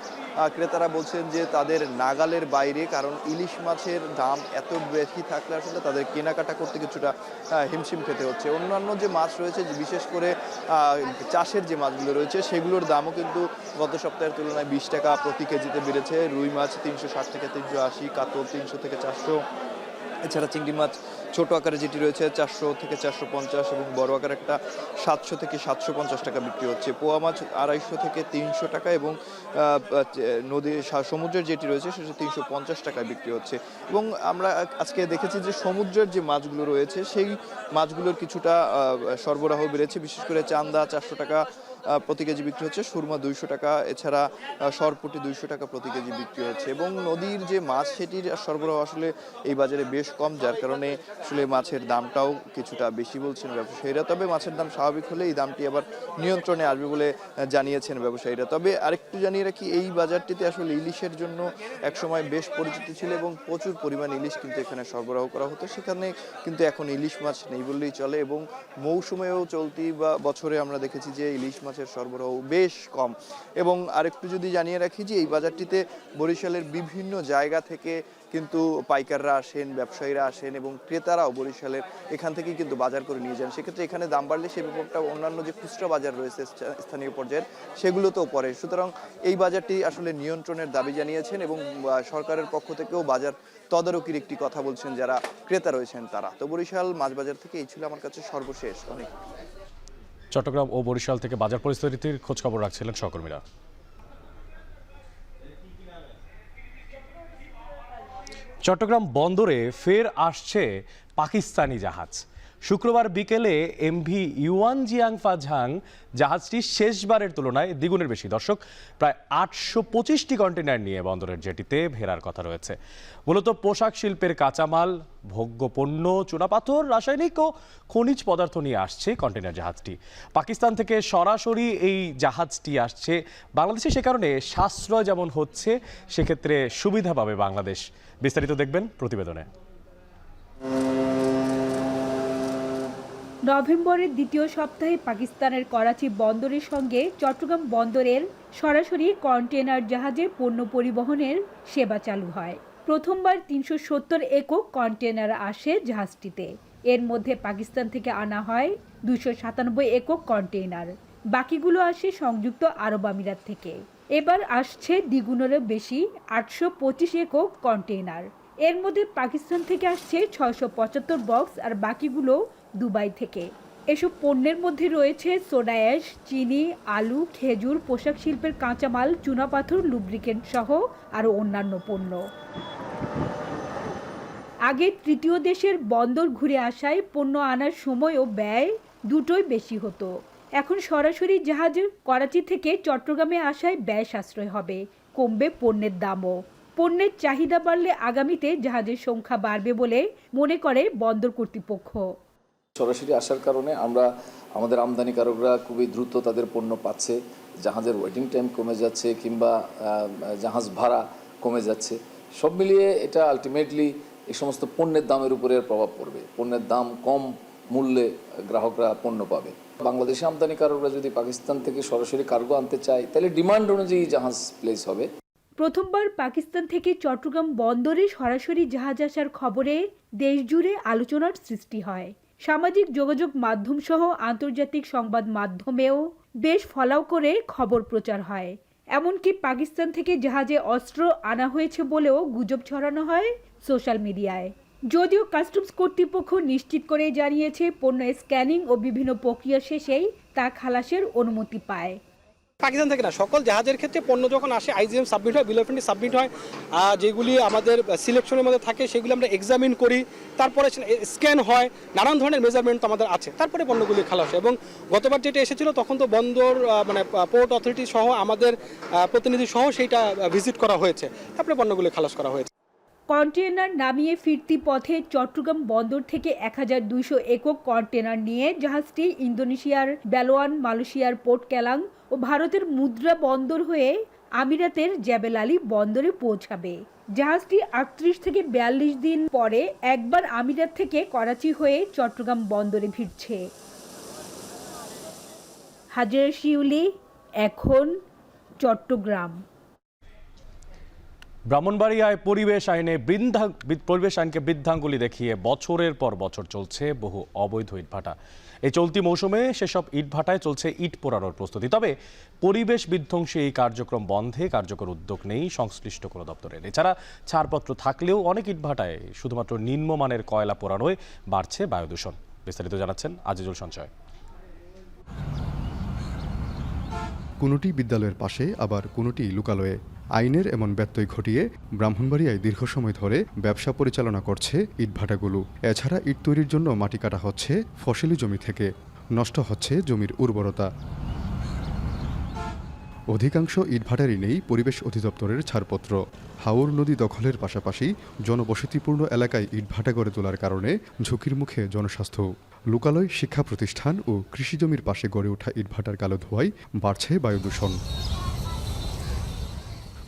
ক্রেতারা বলছেন যে তাদের নাগালের বাইরে। কারণ ইলিশ মাছের দাম এত বেশি থাকলে আসলে তাদের কেনাকাটা করতে কিছুটা হিমশিম খেতে হচ্ছে। অন্যান্য যে মাছ রয়েছে, বিশেষ করে চাষের যে মাছগুলো রয়েছে সেগুলোর দামও কিন্তু গত সপ্তাহের তুলনায় 20 টাকা প্রতি কেজিতে বেড়েছে। রুই মাছ 360 থেকে 380, কাতল 300 থেকে 400, এছাড়া চিংড়ি মাছ ছোট আকারে যেটি রয়েছে 400 থেকে 450 এবং বড় আকার একটা 700 থেকে 750 টাকা বিক্রি হচ্ছে। পোয়া মাছ 250 থেকে 300 টাকা এবং নদী সমুদ্রের যেটি রয়েছে সেটা 350 টাকায় বিক্রি হচ্ছে। এবং আমরা আজকে দেখেছি যে সমুদ্রের যে মাছগুলো রয়েছে সেই মাছগুলোর কিছুটা সরবরাহ বেড়েছে। বিশেষ করে চান্দা 400 টাকা প্রতি কেজি বিক্রি হচ্ছে, সুরমা 200 টাকা, এছাড়া সরপুঁটি 200 টাকা প্রতি কেজি বিক্রি হচ্ছে। এবং নদীর যে মাছ সেটির সরবরাহ আসলে এই বাজারে বেশ কম, যার কারণে আসলে মাছের দামটাও কিছুটা বেশি বলছেন ব্যবসায়ীরা। তবে মাছের দাম স্বাভাবিক হলে এই দামটি আবার নিয়ন্ত্রণে আসবে বলে জানিয়েছেন ব্যবসায়ীরা। তবে আরেকটু জানিয়ে রাখি, এই বাজারটিতে আসলে ইলিশের জন্য একসময় বেশ পরিচিত ছিল এবং প্রচুর পরিমাণ ইলিশ কিন্তু এখানে সরবরাহ করা হতো। সেখানে কিন্তু এখন ইলিশ মাছ নেই বললেই চলে এবং মৌসুমেও চলতি বা বছরে আমরা দেখেছি যে ইলিশ মাছের সরবরাহ বেশ কম। এবং আরেকটু যদি জানিয়ে রাখি যে এই বাজারটিতে বরিশালের বিভিন্ন জায়গা থেকে কিন্তু পাইকাররা আসেন, ব্যবসায়ীরা আসেন এবং ক্রেতারাও বরিশালের এখান থেকেই কিন্তু বাজার করে নিয়ে যান। সেক্ষেত্রে এখানে দাম বাড়লে সেই ব্যাপারটা অন্যান্য যে খুচরা বাজার রয়েছে স্থানীয় পর্যায়ের সেগুলোতেও পড়ে। সুতরাং এই বাজারটি আসলে নিয়ন্ত্রণের দাবি জানিয়েছেন এবং সরকারের পক্ষ থেকেও বাজার তদারকির একটি কথা বলছেন যারা ক্রেতা রয়েছেন তারা। তো বরিশাল মাছ বাজার থেকে এই ছিল আমার কাছে সর্বশেষ। অনেক চট্টগ্রাম ও বরিশাল থেকে বাজার পরিস্থিতির খোঁজখবর রাখছিলেন সহকর্মীরা। চট্টগ্রাম বন্দরে ফের আসছে পাকিস্তানি জাহাজ। শুক্রবার বিকেলে এমভি ইউয়ান জিয়াংফা ঝাং জাহাজটি শেষবারের তুলনায় দ্বিগুণের বেশি দর্শক প্রায় 825টি কন্টেনার নিয়ে বন্দরের জেটিতে ভেড়ার কথা রয়েছে। মূলত পোশাক শিল্পের কাঁচামাল, ভোগ্যপণ্য, চুনাপাথর, রাসায়নিক ও খনিজ পদার্থ নিয়ে আসছে কন্টেনার জাহাজটি। পাকিস্তান থেকে সরাসরি এই জাহাজটি আসছে বাংলাদেশে, সে কারণে সাশ্রয় যেমন হচ্ছে সেক্ষেত্রে সুবিধা পাবে বাংলাদেশ। বিস্তারিত দেখবেন প্রতিবেদনে। নভেম্বরের দ্বিতীয় সপ্তাহে পাকিস্তানের করাচি বন্দরের সঙ্গে চট্টগ্রাম বন্দরের সরাসরি কন্টেনার জাহাজে পণ্য পরিবহনের সেবা চালু হয়। প্রথমবার 370 একক কন্টেনার আসে জাহাজটিতে। এর মধ্যে পাকিস্তান থেকে আনা হয় 297 একক কন্টেনার, বাকিগুলো আসে সংযুক্ত আরব আমিরাত থেকে। এবার আসছে দ্বিগুণেরও বেশি 825 একক কন্টেনার। এর মধ্যে পাকিস্তান থেকে আসছে 675 বক্স আর বাকিগুলো দুবাই থেকে। এসব পণ্যের মধ্যে রয়েছে সোডা অ্যাশ, চিনি, আলু, খেজুর, পোশাক শিল্পের কাঁচামাল, চুনাপাথর, লুব্রিকেন্ট সহ আরও অন্যান্য পণ্য। আগে তৃতীয় দেশের বন্দর ঘুরে আসায় পণ্য আনার সময় ও ব্যয় দুটোই বেশি হতো। এখন সরাসরি জাহাজে করাচি থেকে চট্টগ্রামে আসায় ব্যয় সাশ্রয় হবে, কমবে পণ্যের দামও। পণ্যের চাহিদা বাড়লে আগামীতে জাহাজের সংখ্যা বাড়বে বলে মনে করে বন্দর কর্তৃপক্ষ। সরাসরি আসার কারণে আমরা আমাদের আমদানিকারকরা খুবই দ্রুত তাদের পণ্য পাচ্ছে, জাহাজের ওয়েটিং টাইম কমে যাচ্ছে কিংবা জাহাজ ভাড়া কমে যাচ্ছে। সব মিলিয়ে এটা আলটিমেটলি এই সমস্ত পণ্যের দামের উপরে প্রভাব পড়বে। পণ্যের দাম কম মূল্যে গ্রাহকরা পণ্য পাবে। বাংলাদেশে আমদানিকারকরা যদি পাকিস্তান থেকে সরাসরি কার্গো আনতে চায় তাহলে ডিমান্ড অনুযায়ী জাহাজ প্লেস হবে। প্রথমবার পাকিস্তান থেকে চট্টগ্রাম বন্দরে সরাসরি জাহাজ আসার খবরে দেশজুড়ে আলোচনার সৃষ্টি হয়। সামাজিক যোগাযোগ মাধ্যম সহ আন্তর্জাতিক সংবাদ মাধ্যমেও বেশ ফলাও করে খবর প্রচার হয়। এমনকি পাকিস্তান থেকে জাহাজে অস্ত্র আনা হয়েছে বলেও গুজব ছড়ানো হয় সোশ্যাল মিডিয়ায়। যদিও কাস্টমস কর্তৃপক্ষ নিশ্চিত করে জানিয়েছে পণ্য স্ক্যানিং ও বিভিন্ন প্রক্রিয়া শেষেই তা খালাসের অনুমতি পায়। পাকিস্তান থেকে না, সকল জাহাজের ক্ষেত্রে পণ্য যখন আসে আইজিএম সাবমিট হয়, বিল অফ মেন্টেন্যান্স সাবমিট হয়, যেগুলি আমাদের সিলেকশনের মধ্যে থাকে সেগুলি আমরা এক্সামিন করি, তারপরে স্ক্যান হয়, নানান ধরনের মেজারমেন্ট আমাদের আছে, তারপরে পণ্যগুলি খালাস হয়। এবং গতবার যেটা এসেছিল তখন তো বন্দর মানে পোর্ট অথরিটি সহ আমাদের প্রতিনিধি সহ সেইটা ভিজিট করা হয়েছে, তারপরে পণ্যগুলি খালাস করা হয়েছে। কন্টেনার নামিয়ে ফিরতি পথে চট্টগ্রাম বন্দর থেকে 1200 একক কন্টেনার নিয়ে জাহাজটি ইন্দোনেশিয়ার বেলোয়ান, মালয়েশিয়ার পোর্ট কেলাং ও ভারতের মুদ্রা বন্দর হয়ে আমিরাতের জেবেল আলী বন্দরে পৌঁছাবে। জাহাজটি 38 থেকে 42 দিন পরে একবার আমিরাত থেকে করাচি হয়ে চট্টগ্রাম বন্দরে ভিড়ছে। হাজেরা শিউলি, এখন চট্টগ্রাম। ব্রাহ্মণবাড়িয়ায় পরিবেশ আইনকে বৃদ্ধাঙ্গুলি দেখিয়ে বছরের পর বছর চলছে বহু অবৈধ ইটভাটা। এই চলতি মৌসুমে সেসব ইটভাটায় চলছে ইট পোড়ানোর প্রস্তুতি। তবে পরিবেশ বিধ্বংসী এই কার্যক্রম বন্ধে কার্যকর উদ্যোগ নেই সংশ্লিষ্ট কোনো দপ্তরের। এছাড়া ছাড়পত্র থাকলেও অনেক ইটভাটায় শুধুমাত্র নিম্নমানের কয়লা পোড়ানোয় বাড়ছে বায়ু দূষণ। বিস্তারিত জানাচ্ছেন আজিজুল সঞ্চয়। কোনোটি বিদ্যালয়ের পাশে, আবার কোনোটি লোকালয়ে। আইনের এমন ব্যত্যয় ঘটিয়ে ব্রাহ্মণবাড়িয়ায় দীর্ঘ সময় ধরে ব্যবসা পরিচালনা করছে ইটভাটাগুলো। এছাড়া ইট তৈরির জন্য মাটি কাটা হচ্ছে ফসলি জমি থেকে, নষ্ট হচ্ছে জমির উর্বরতা। অধিকাংশ ইটভাটারই নেই পরিবেশ অধিদপ্তরের ছাড়পত্র। হাওর নদী দখলের পাশাপাশি জনবসতিপূর্ণ এলাকায় ইটভাটা গড়ে তোলার কারণে ঝুঁকির মুখে জনস্বাস্থ্য। লোকালয়, শিক্ষা প্রতিষ্ঠান ও কৃষিজমির পাশে গড়ে ওঠা ইটভাটার কালো ধোঁয়ায় বাড়ছে বায়ু দূষণ।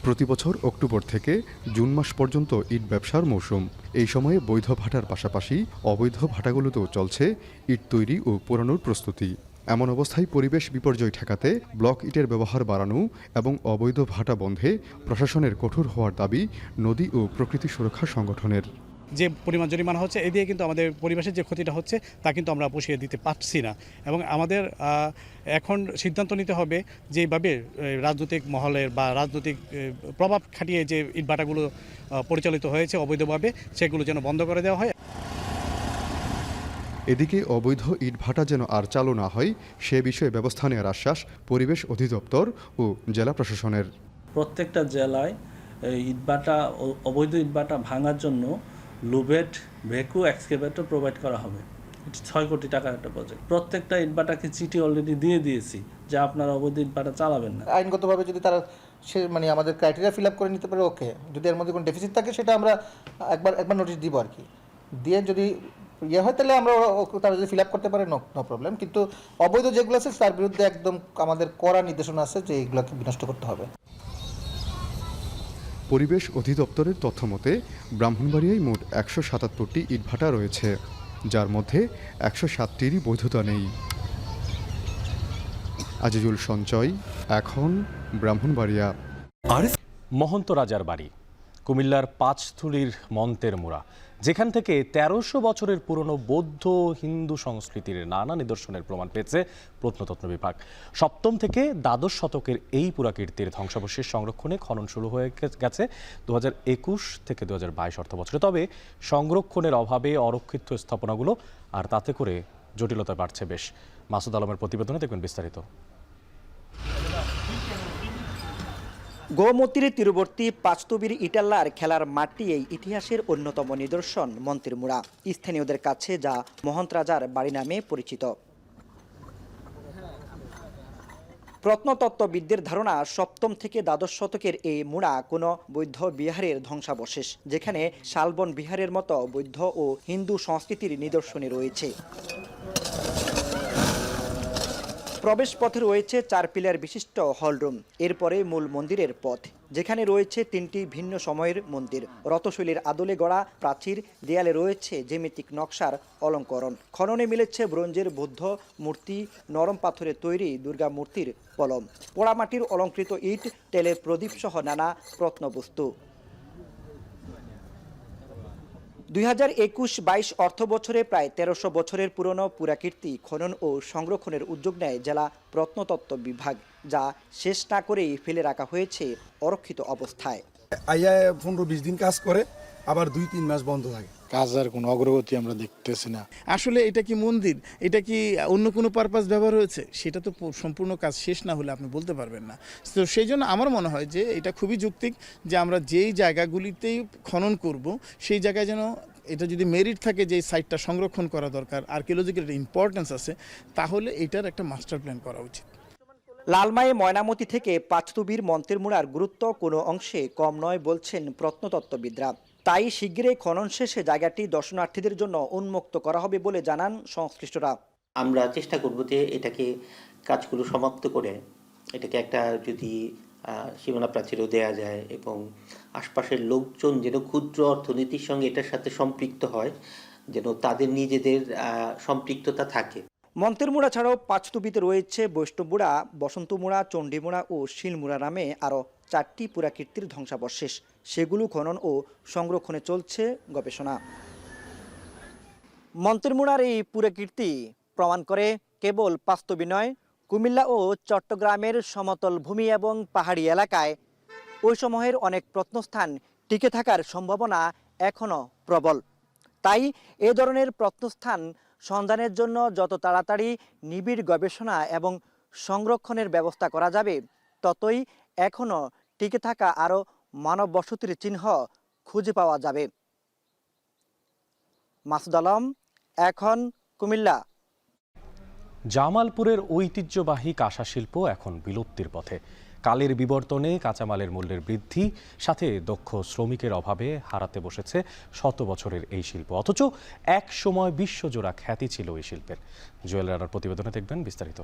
প্রতিবছর অক্টোবর থেকে জুন মাস পর্যন্ত ইট ব্যবসার মৌসুম। এই সময়ে বৈধ ভাটার পাশাপাশি অবৈধ ভাটাগুলোতেও চলছে ইট তৈরি ও পোড়ানোর প্রস্তুতি। এমন অবস্থায় পরিবেশ বিপর্যয় ঠেকাতে ব্লক ইটের ব্যবহার বাড়ানো এবং অবৈধ ভাটা বন্ধে প্রশাসনের কঠোর হওয়ার দাবি নদী ও প্রকৃতি সুরক্ষা সংগঠনের। যে পরিমাণ জরিমানা হচ্ছে, এই দিয়ে কিন্তু আমাদের পরিবেশের যে ক্ষতিটা হচ্ছে তা কিন্তু আমরা পুষিয়ে দিতে পারছি না। এবং আমাদের এখন সিদ্ধান্ত নিতে হবে যে এইভাবে রাজনৈতিক মহলের বা রাজনৈতিক প্রভাব খাটিয়ে যে ইটভাটাগুলো পরিচালিত হয়েছে অবৈধভাবে, সেগুলো যেন বন্ধ করে দেওয়া হয়। এদিকে অবৈধ ইটভাটা যেন আর চালু না হয় সে বিষয়ে ব্যবস্থা নেওয়ার আশ্বাস পরিবেশ অধিদপ্তর ও জেলা প্রশাসনের। প্রত্যেকটা জেলায় ইটভাটা, অবৈধ ইটভাটা ভাঙার জন্য লুবেট, ভেকু, এক্সকেভেটর প্রোভাইড করা হবে। 6 কোটি টাকার একটা প্রজেক্ট। প্রত্যেকটা ইটভাটাকে চিঠি অলরেডি দিয়ে দিয়েছি যে আপনারা অবৈধ ইটভাটা চালাবেন না। আইনগতভাবে যদি তারা আমাদের ক্রাইটেরিয়া ফিল আপ করে নিতে পারে, ওকে। যদি এর মধ্যে কোনো ডেফিসিট থাকে সেটা আমরা একবার নোটিশ দিব আর কি। দিয়ে যদি হয় তাহলে আমরা তারা যদি ফিল আপ করতে পারে, নো প্রবলেম। কিন্তু অবৈধ যেগুলো আছে তার বিরুদ্ধে একদম আমাদের কড়া নির্দেশনা আছে যে এইগুলোকে বিনষ্ট করতে হবে। পরিবেশ অধিদপ্তরের তথ্যমতে ব্রাহ্মণবাড়িয়ায় মোট 177টি ইটভাটা রয়েছে, যার মধ্যে 107টিরই বৈধতা নেই। আজিজুল সঞ্চয়, এখন ব্রাহ্মণবাড়িয়া। মহন্ত রাজার বাড়ি কুমিল্লার পাঁচথুলির মন্তের মুড়া, যেখান থেকে 1300 বছরের পুরনো বৌদ্ধ হিন্দু সংস্কৃতির নানা নিদর্শনের প্রমাণ পেয়েছে প্রত্নতত্ত্ব বিভাগ। 7ম থেকে দ্বাদশ শতকের এই পুরাকীর্তির ধ্বংসাবশেষ সংরক্ষণে খনন শুরু হয়ে গেছে 2021 থেকে 2022 অর্থবছরে। তবে সংরক্ষণের অভাবে অরক্ষিত স্থাপনাগুলো আর তাতে করে জটিলতা বাড়ছে বেশ। মাসুদ আলমের প্রতিবেদনে দেখবেন বিস্তারিত। গোমতীর তীরবর্তী পাঁচতবির ইটাল্লার খেলার মাঠটি এই ইতিহাসের অন্যতম নিদর্শন মন্তের মুড়া, স্থানীয়দের কাছে যা মহন্ত রাজার বাড়ি নামে পরিচিত। প্রত্নতত্ত্ববিদদের ধারণা 7ম থেকে দ্বাদশ শতকের এই মুড়া কোনো বৌদ্ধ বিহারের ধ্বংসাবশেষ, যেখানে শালবন বিহারের মতো বৌদ্ধ ও হিন্দু সংস্কৃতির নিদর্শনে রয়েছে। প্রবেশ পথে রয়েছে 4 পিলার বিশিষ্ট হলরুম, এরপরে মূল মন্দিরের পথ, যেখানে রয়েছে 3টি ভিন্ন সময়ের মন্দির। রথশৈলীর আদলে গড়া প্রাচীর, দেয়ালে রয়েছে জ্যামিতিক নকশার অলঙ্করণ। খননে মিলেছে ব্রোঞ্জের বুদ্ধ মূর্তি, নরম পাথরের তৈরি দুর্গা মূর্তির কলম, পোড়ামাটির অলঙ্কৃত ইট, তেলের প্রদীপ সহ নানা প্রত্নবস্তু। 2021-22 অর্থ বছরে প্রায় 1300 বছরের পুরনো পুরাকীর্তি খনন ও সংরক্ষণের উদ্যোগ নেয় জেলা প্রত্নতত্ত্ব বিভাগ, যা শেষ না করেই ফেলে রাখা হয়েছে অরক্ষিত অবস্থায়। 15-20 দিন কাজ করে, আবার 2-3 মাস বন্ধ থাকে। কাজের কোনো অগ্রগতি আমরা দেখতেছি না। আসলে এটা কি মন্দির, এটা কি অন্য কোনো পারপাস ব্যবহার হয়েছে, সেটা তো সম্পূর্ণ কাজ শেষ না হলে আপনি বলতে পারবেন না। তো সেই জন্য আমার মনে হয় যে এটা খুবই যৌক্তিক যে আমরা যেই জায়গাগুলিতেই খনন করব সেই জায়গায় যেন এটা যদি মেরিট থাকে যে সাইটটা সংরক্ষণ করা দরকার, আর্কিওলজিক্যাল ইম্পর্টেন্স আছে, তাহলে এটার একটা মাস্টার প্ল্যান করা উচিত। লালমাই ময়নামতি থেকে পাঁচতুবির মন্তেরমুড়ার গুরুত্ব কোনো অংশে কম নয় বলছেন প্রত্নতত্ত্ববিদরা। তাই শিগগিরই খনন শেষে জায়গাটি দর্শনার্থীদের জন্য উন্মুক্ত করা হবে বলে জানান সংশ্লিষ্টরা। আমরা চেষ্টা করব যে এটাকে কাজগুলো সমাপ্ত করে এটাকে একটা যদি সীমানা প্রাচীরও দেওয়া যায় এবং আশপাশের লোকজন যেন ক্ষুদ্র অর্থনীতির সঙ্গে এটার সাথে সম্পৃক্ত হয়, যেন তাদের নিজেদের সম্পৃক্ততা থাকে। মন্তেরমুড়া ছাড়াও পাঁচতুবিতে রয়েছে বৈষ্ণবমুড়া, বসন্তমুড়া, চণ্ডীমুড়া ও শিলমুড়া নামে আরও 4টি পুরাকীর্তির ধ্বংসাবশেষ। সেগুলো খনন ও সংরক্ষণে চলছে গবেষণা। মন্তেরমুড়ার এই পুরাকীর্তি প্রমাণ করে কেবল পাঁচতুবি নয়, কুমিল্লা ও চট্টগ্রামের সমতল ভূমি এবং পাহাড়ি এলাকায় ওই সময়ের অনেক প্রত্নস্থান টিকে থাকার সম্ভাবনা এখনও প্রবল। তাই এ ধরনের প্রত্নস্থান সন্ধানের জন্য যত তাড়াতাড়ি নিবিড় গবেষণা এবং সংরক্ষণের ব্যবস্থা করা যাবে, ততই এখনও টিকে থাকা আরও মানব বসতির চিহ্ন খুঁজে পাওয়া যাবে। মাসুদ আলম, এখন, কুমিল্লা। জামালপুরের ঐতিহ্যবাহী কাঁসা শিল্প এখন বিলুপ্তির পথে। কালের বিবর্তনে কাঁচামালের মূল্যের বৃদ্ধি, সাথে দক্ষ শ্রমিকের অভাবে হারাতে বসেছে শত বছরের এই শিল্প। অথচ এক সময় বিশ্বজোড়া খ্যাতি ছিল এই শিল্পের। জুয়েল রানার প্রতিবেদনে দেখবেন বিস্তারিত।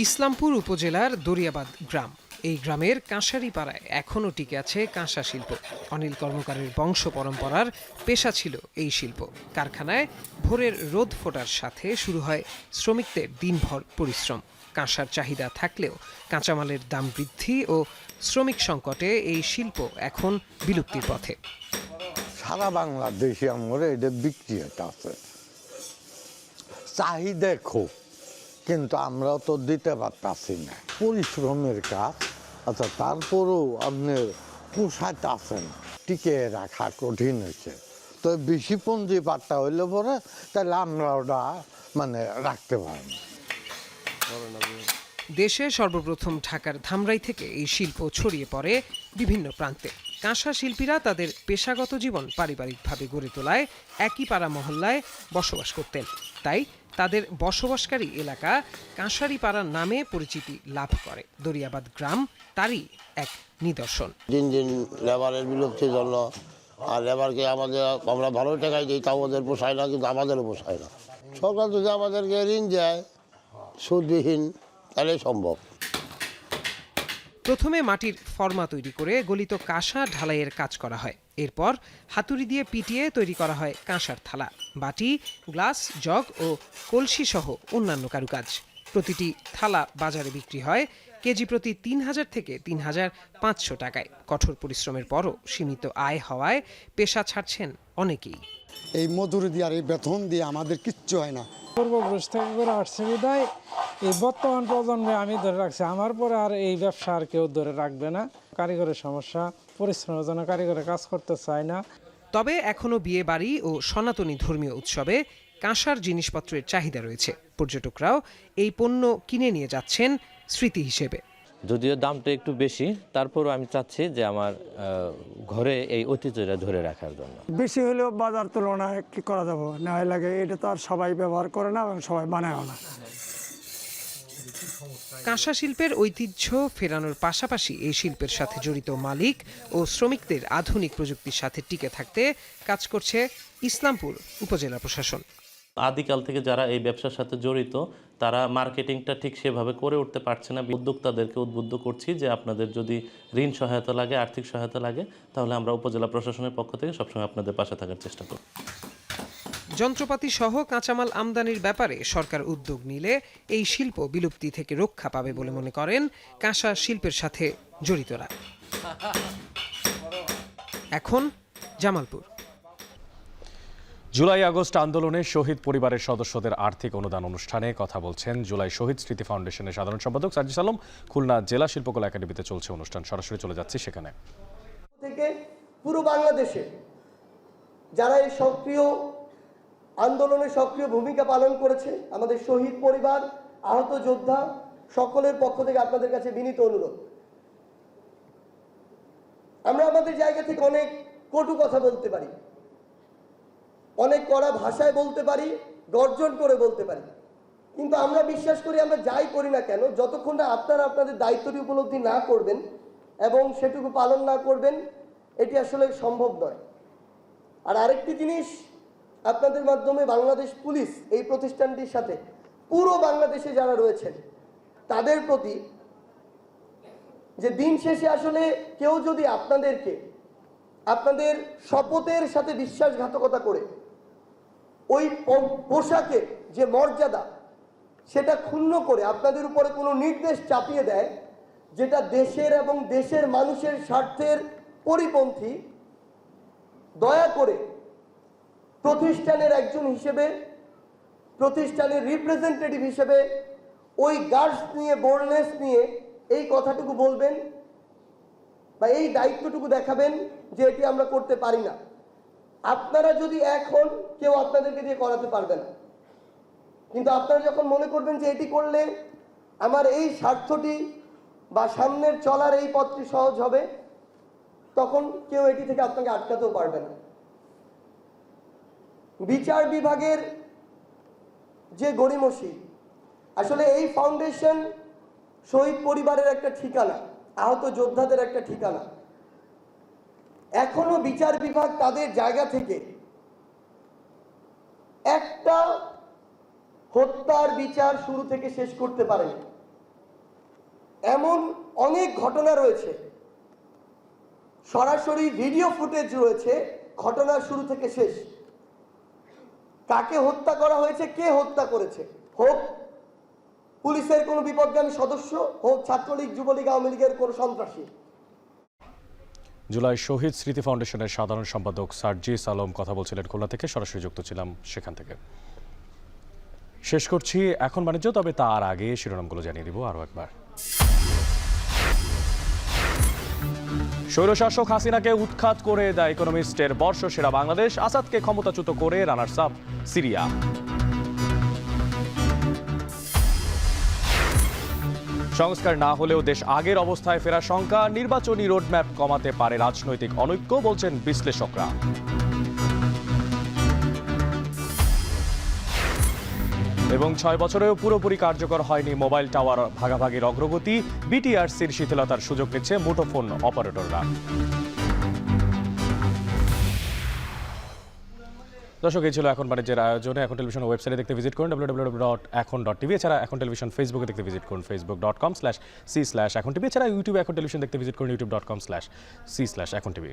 ইসলামপুর উপজেলার দরিয়াবাদ গ্রাম। এই গ্রামের কাঁসারি পাড়ায় এখনও টিকে আছে কাঁসা শিল্প। অনিল কর্মকারের বংশ পরম্পরার পেশা ছিল এই শিল্প। কারখানায় ভোরের রোদ ফোটার সাথে শুরু হয় শ্রমিকদের দিনভর পরিশ্রম। কাঁসার চাহিদা থাকলেও কাঁচামালের দাম বৃদ্ধি ও শ্রমিক সংকটে এই শিল্প এখন বিলুপ্তির পথে। সারা বাংলাদেশে আমরা এটা বিক্রি হতে আছে, চাহিদা খুব, কিন্তু আমরা তো দিতে পারতাছি না। পরিশ্রমের কাজ, আচ্ছা তারপরেও আপনার পোষাইতে আছেন, টিকে রাখা কঠিন হয়েছে। তো বেশি পুঁজি পাট্টা হইলে পরে তাহলে আমরা ওটা রাখতে পারি। দেশে সর্বপ্রথম ঢাকার ধামরাই থেকে এই শিল্প ছড়িয়ে পড়ে বিভিন্ন প্রান্তে। কাঁসা শিল্পীরা তাদের পেশাগত জীবন পারিবারিকভাবে গড়ে তোলায় একই পাড়া মহল্লায় বসবাস করতেন। তাই তাদের বসবাসকারী এলাকা কাঁসারি পাড়া নামে পরিচিতি লাভ করে। দরিয়াবাদ গ্রাম তারই এক নিদর্শন। দিন দিন লেবারের বিলুপ্তির জন্য, আর লেবারকে আমরা ভালো টাকায় দিই, তা আমাদের পোষায় না, কিন্তু আমাদেরও পোষায় না। সরকার যদি আমাদেরকে ঋণ দেয় সুদবিহীন, তাহলে সম্ভব। প্রথমে মাটির ফর্মা তৈরি করে গলিত কাঁসা ঢালাইয়ের কাজ করা হয়। এরপর হাতুড়ি দিয়ে পিটিয়ে তৈরি করা হয় কাঁসার থালা, বাটি, গ্লাস, জগ ও কলসি সহ অন্যান্য কারুকাজ। প্রতিটি থালা বাজারে বিক্রি হয় কেজি প্রতি ৩,০০০ থেকে ৩,৫০০ টাকায়। কঠোর পরিশ্রমের পরও সীমিত আয় হওয়ায় পেশা ছাড়ছেন অনেকেই। এই মজুরি দিয়ে আর এই বেতন দিয়ে আমাদের কিচ্ছু হয় না। পূর্বপুরুষ থেকে করে আসছে বিদায় এই বর্তমান প্রজন্মে আমি ধরে রাখছি, আমার পরে আর এই ব্যবসা আর কেউ ধরে রাখবে না। কারিগরের সমস্যা, পরিশ্রমের জন্য কারিগরে কাজ করতে চায় না। তবে এখনও বিয়ে বাড়ি ও সনাতনী ধর্মীয় উৎসবে কাঁসার জিনিসপত্রের চাহিদা রয়েছে। পর্যটকরাও এই পণ্য কিনে নিয়ে যাচ্ছেন স্মৃতি হিসেবে। যদিও দামটা একটু বেশি, তারপরও আমি চাচ্ছি যে আমার ঘরে এই ঐতিহ্যটা ধরে রাখার জন্য। বেশি হলেও বাজার তুলনায় কি করা যাবে, না লাগে এটা তো আর সবাই ব্যবহার করে না এবং সবাই বানায়ও না। কাঁসা শিল্পের ঐতিহ্য ফেরানোর পাশাপাশি এই শিল্পের সাথে জড়িত মালিক ও শ্রমিকদের আধুনিক প্রযুক্তির সাথে টিকে থাকতে কাজ করছে ইসলামপুর উপজেলা প্রশাসন। আদিকাল থেকে যারা এই ব্যবসার সাথে জড়িত, তারা মার্কেটিংটা ঠিক সেভাবে করে উঠতে পারছে না। উদ্যোক্তাদেরকে উদ্বুদ্ধ করছি যে আপনাদের যদি ঋণ সহায়তা লাগে, আর্থিক সহায়তা লাগে, তাহলে আমরা উপজেলা প্রশাসনের পক্ষ থেকে সবসময় আপনাদের পাশে থাকার চেষ্টা করব। যন্ত্রপাতি সহ কাঁচামাল আমদানির ব্যাপারে সরকার উদ্যোগ নিলে এই শিল্প বিলুপ্তি থেকে রক্ষা পাবে বলে মনে করেন কাঁসা শিল্পের সাথে জড়িতরা। এখন জামালপুর। জুলাই আগস্ট আন্দোলনে শহীদ পরিবারের সদস্যদের আর্থিক অনুদান অনুষ্ঠানে কথা বলছেন জুলাই শহীদ স্মৃতি ফাউন্ডেশনের সাধারণ সম্পাদক সাজিদ আলম। খুলনা জেলা শিল্পকলা একাডেমিতে চলছে অনুষ্ঠান, সরাসরি চলে যাচ্ছি সেখানে। থেকে পুরো বাংলাদেশে যারা এই সক্রিয় আন্দোলনে সক্রিয় ভূমিকা পালন করেছে, আমাদের শহীদ পরিবার, আহত যোদ্ধা, সকলের পক্ষ থেকে আপনাদের কাছে বিনীত অনুরোধ। আমরা আমাদের জায়গা থেকে অনেক কটু কথা বলতে পারি, অনেক কড়া ভাষায় বলতে পারি, গর্জন করে বলতে পারি, কিন্তু আমরা বিশ্বাস করি আমরা যাই করি না কেন, যতক্ষণ না আপনারা আপনাদের দায়িত্বটি উপলব্ধি না করবেন এবং সেটুকু পালন না করবেন, এটি আসলে সম্ভব নয়। আর আরেকটি জিনিস, আপনাদের মাধ্যমে বাংলাদেশ পুলিশ এই প্রতিষ্ঠানটির সাথে পুরো বাংলাদেশে যারা রয়েছেন তাদের প্রতি, যে দিন শেষে আসলে কেউ যদি আপনাদেরকে আপনাদের শপথের সাথে বিশ্বাসঘাতকতা করে ওই পোশাকের যে মর্যাদা সেটা ক্ষুণ্ণ করে আপনাদের উপরে কোনো নির্দেশ চাপিয়ে দেয় যেটা দেশের এবং দেশের মানুষের স্বার্থের পরিপন্থী, দয়া করে প্রতিষ্ঠানের একজন হিসেবে, প্রতিষ্ঠানের রিপ্রেজেন্টেটিভ হিসেবে ওই গার্ডস নিয়ে, বোল্ডনেস নিয়ে এই কথাটুকু বলবেন বা এই দায়িত্বটুকু দেখাবেন যে এটি আমরা করতে পারি না। আপনারা যদি এখন, কেউ আপনাদেরকে দিয়ে করাতে পারবে না, কিন্তু আপনারা যখন মনে করবেন যে এটি করলে আমার এই স্বার্থটি বা সামনের চলার এই পথটি সহজ হবে, তখন কেউ এটি থেকে আপনাকে আটকাতেও পারবে না। বিচার বিভাগের যে গড়িমসি, আসলে এই ফাউন্ডেশন শহীদ পরিবারের একটা ঠিকানা, আহত যোদ্ধাদের একটা ঠিকানা। এখনো বিচার বিভাগ তাদের জায়গা থেকে একটা হত্যার বিচার শুরু থেকে শেষ করতে পারেনি। এমন অনেক ঘটনা রয়েছে, সরাসরি ভিডিও ফুটেজ রয়েছে ঘটনার শুরু থেকে শেষ, কাকে হত্যা করা হয়েছে, কে হত্যা করেছে, হোক পুলিশের কোনো বিপদগামী সদস্য, হোক ছাত্রলীগ, যুবলীগ, আওয়ামী লীগের কোনো সন্ত্রাসী। জুলাই শহীদ স্মৃতি ফাউন্ডেশনের সাধারণ সম্পাদক সার্জিস আলম কথা বলছিলেন খুলনা থেকে, সরাসরি যুক্ত ছিলাম সেখান থেকে। শেষ করছি এখন বাণিজ্য, তবে তার আগে শিরোনামগুলো জানিয়ে দিব আরও একবার। স্বৈরশাসক হাসিনাকে উৎখাত করে দ্য ইকোনমিস্টের বর্ষসেরা বাংলাদেশ, আসাদকে ক্ষমতাচ্যুত করে রানার্স আপ সিরিয়া। সংস্কার না হলেও দেশ আগের অবস্থায় ফেরার শঙ্কা, নির্বাচনী রোডম্যাপ কমাতে পারে রাজনৈতিক অনৈক্য, বলছেন বিশ্লেষকরা। এবং 6 বছরেও পুরোপুরি কার্যকর হয়নি মোবাইল টাওয়ার ভাগাভাগির অগ্রগতি, বিটিআরসির শিথিলতার সুযোগ নিচ্ছে মুঠোফোন অপারেটররা। দর্শক, এই ছিল এখন বাণিজ্যের আয়োজনে। এখন টেলিভিশন ওয়েবসাইটে দেখতে ভিজিট করুন www.এখন.tv। এছাড়া এখন টেলিভিশন ফেসবুকে দেখতে ভিজিট করুন facebook.com/c/এখন টিভি। এছাড়া ইউটিউবে এখন টেলিভিশন দেখতে ভিজিট করুন youtube.com/c/এখন টিভি।